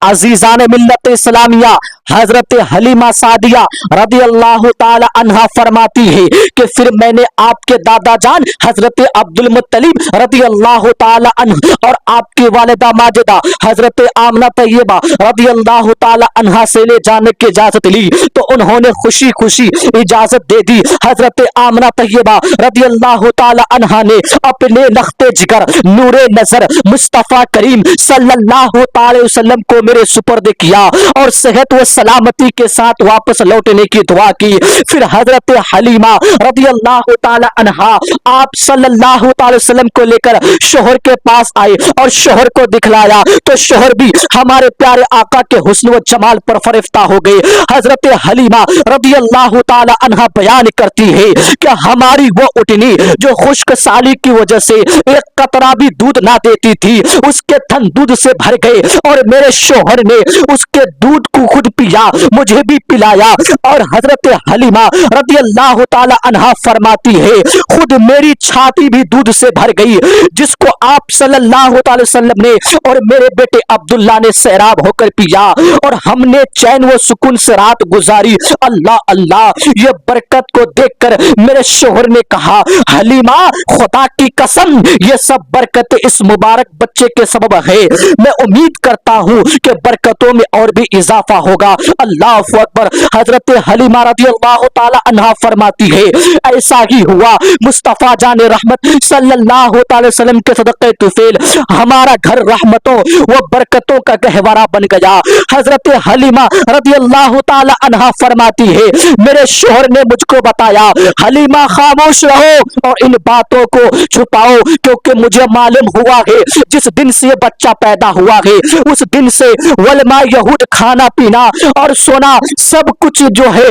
अजीजान मिल्लत इस्लामिया हजरत हलीमा सादिया रदी अल्लाह ताला अन्हा फरमाती है कि फिर मैंने आपके दादा जान हजरत अब्दुल मुत्तलिब रदी अल्लाह ताला अन्हा और आपकी वालिदा माजिदा हजरत आमना तैयबा रदी अल्लाह ताला अन्हा से ले जाने की इजाजत ली तो उन्होंने खुशी खुशी इजाजत दे दी। हजरत आमना तैयबा रदी अल्लाह ताला अन्हा ने अपने लख्ते जिगर नूरे नजर मुस्तफा करीम सल्लल्लाहु अलैहि वसल्लम को मेरे सुपर्द किया और सेहत व सलामती के साथ वापस लौटने की दुआ की। फिर हजरत हलीमा रदी अल्लाह ताला अन्हा आप सल्लल्लाहु अलैहि वसल्लम को लेकर शोहर के पास आए और शोहर को दिखलाया तो शोहर भी हमारे प्यारे आका के हुस्न व जमाल पर फरिफ्ता हो गए। हजरत हलीमा रदी अल्लाह ताला अन्हा बयान करती है कि हमारी वो उठनी जो खुश्क साली की वजह से एक कतरा भी दूध ना देती थी उसके थन दूध से भर गए और मेरे शोहर ने उसके दूध को खुद पिया मुझे भी पिलाया। और हजरत हलीमा रदी अल्लाह ताला अन्हा फरमाती है खुद मेरी छाती भी दूध से भर गई जिसको आप सल्लल्लाहु अलैहि वसल्लम ने और मेरे बेटे अब्दुल्ला ने सैराब होकर पिया और हमने चैन व सुकून से रात गुजारी। अल्लाह अल्लाह ये बरकत को देखकर मेरे शोहर ने कहा हलीमा खुदा की कसम ये सब बरकत इस मुबारक बच्चे के सबब है। मैं उम्मीद करता हूँ कि बरकतों में और भी इजाफा होगा। अल्लाह अकबर। हजरत हलीमा रदी अल्लाह ताला अन्हा फरमाती है ऐसा ही हुआ। मुस्तफा जान रहमत सल्लल्लाहु अलैहि वसल्लम के सदक़े तुफैल हमारा घर रहमतों व बरकतों का गहवारा बन गया। हजरत हलीमा रदी अल्लाह ताला अन्हा फरमाती है मेरे शोहर ने मुझको बताया हलीमा खामोश रहो और इन बातों को छुपाओ क्योंकि मुझे मालूम हुआ है जिस दिन से बच्चा पैदा हुआ है उस दिन से वलमा यहूद खाना पीना और सोना सब कुछ जो है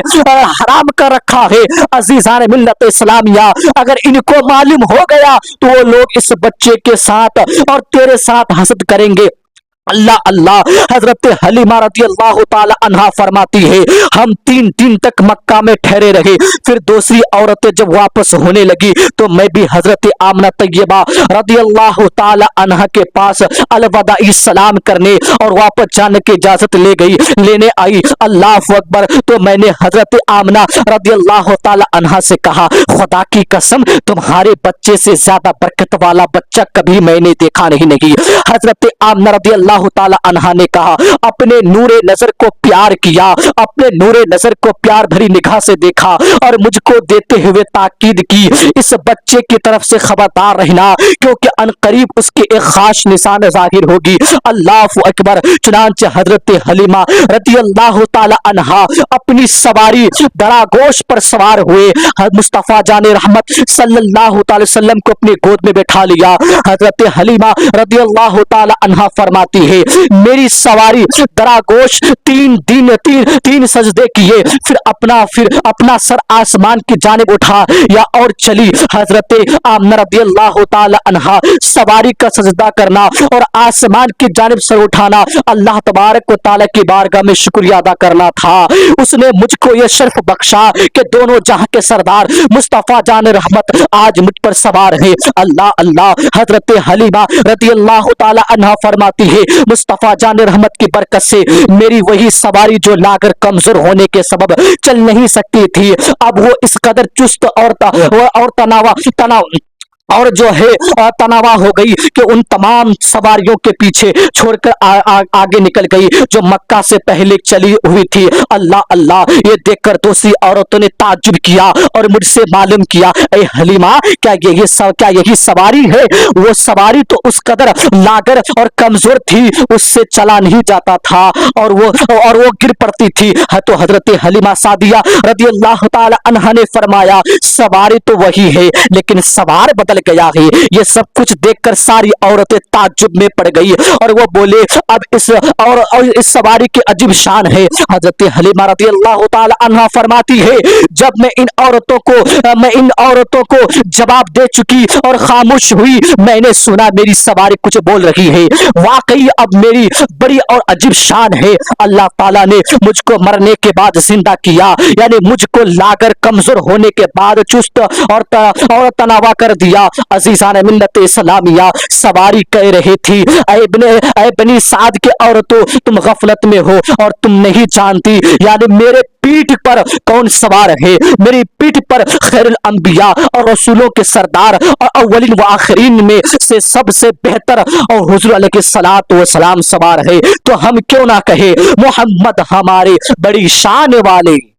हराम कर रखा है। अजीजान मिल्लत इस्लामिया अगर इनको मालूम हो गया तो वो लोग इस बच्चे के साथ और तेरे साथ हसद करेंगे। अल्लाह अल्लाह। हजरत हलीमा रदी अल्लाह ताला अन्हा फरमाती है हम 3 दिन तक मक्का में ठहरे रहे। फिर दूसरी औरतें जब वापस होने लगी तो मैं भी हजरत आमना तैयबा रदी अल्लाह ताला अन्हा के पास अलविदा सलाम करने और वापस जाने की इजाजत लेने आई। अल्लाह अकबर। तो मैंने हजरत आमना रदी अल्लाह ताला अन्हा से कहा खुदा की कसम तुम्हारे बच्चे से ज्यादा बरकत वाला बच्चा कभी मैंने देखा नहीं। हजरत आमना रदी अल्लाह ताला अन्हा ने कहा अपने नूरे नजर को प्यार किया अपने नूरे नजर को प्यार भरी निगाह से देखा और मुझको देते हुए ताकीद की इस बच्चे की तरफ से खबरदार रहना क्योंकि अनकरीब उसकी एक खास निशान जाहिर होगी। अल्लाह अकबर। चुनांचे हजरत हलीमा रदी अल्लाह ताला अन्हा अपनी सवारी दरागोश पर सवार हुए मुस्तफा जान रहमत सल्लल्लाहु अलैहि वसल्लम को अपनी गोद में बैठा लिया। हजरत हलीमा रदी अल्लाह ताला अन्हा फरमाती है मेरी सवारी दरागोश 3 सजदे किए फिर अपना सर आसमान की जानिब उठा या और चली। हजरत आमना रदी अल्लाह ताला अन्हा सवारी का सजदा करना और आसमान की जानिब सर उठाना अल्लाह तबारक व तआला की बारगाह में शुक्रिया अदा करना था। उसने मुझको यह शर्फ बख्शा कि दोनों जहां के सरदार मुस्तफा जान रहमत आज मुझ पर सवार है। अल्लाह अल्लाह। हजरत हलीमा रदी अल्लाह ताला अन्हा फरमाती है मुस्तफा जान रहमत की बरकत से मेरी वही सवारी जो लाकर कमजोर होने के सबब चल नहीं सकती थी अब वो इस कदर चुस्त और तनाव और जो है तनावा हो गई कि उन तमाम सवारियों के पीछे छोड़कर आगे निकल गई जो मक्का से पहले चली हुई थी। अल्लाह अल्लाह। ये देखकर दूसरी औरतों ने ताज्जुब किया और मुझसे मालूम किया ए हलीमा क्या यही सवारी है? वो सवारी तो उस कदर लागर और कमजोर थी उससे चला नहीं जाता था और वो गिर पड़ती थी। तो हजरत हलीमा सादिया रदी अल्लाह ताला अन्हा ने फरमाया सवारी तो वही है लेकिन सवार बदल गया है। ये सब कुछ देखकर सारी औरतें ताज्जुब में पड़ गई और वो बोले अब इस सवारी की अजीब शान है। हजरत हलीमा रदी अल्लाह ताला अन्हा फरमाती है जब मैं इन औरतों को जवाब दे चुकी और खामोश हुई मैंने सुना मेरी सवारी कुछ बोल रही है। वाकई अब मेरी बड़ी और अजीब शान है। अल्लाह ताला ने मुझको मरने के बाद जिंदा किया यानी मुझको लाकर कमजोर होने के बाद चुस्त और तनावा कर दिया عزیزان ملت اسلامیہ سواری کہہ رہی تھی، اے بنی سعد کے عورتوں، تم غفلت میں ہو اور تم نہیں جانتی یعنی میرے پیٹھ پر کون سوار ہے۔ میری پیٹھ پر خیر الانبیاء اور رسولوں کے سردار اور اولین و آخرین میں سے سب سے بہتر اور حضور علیہ الصلوۃ والسلام سوار ہے، تو ہم کیوں نہ کہیں محمد ہمارے بڑی شان والے۔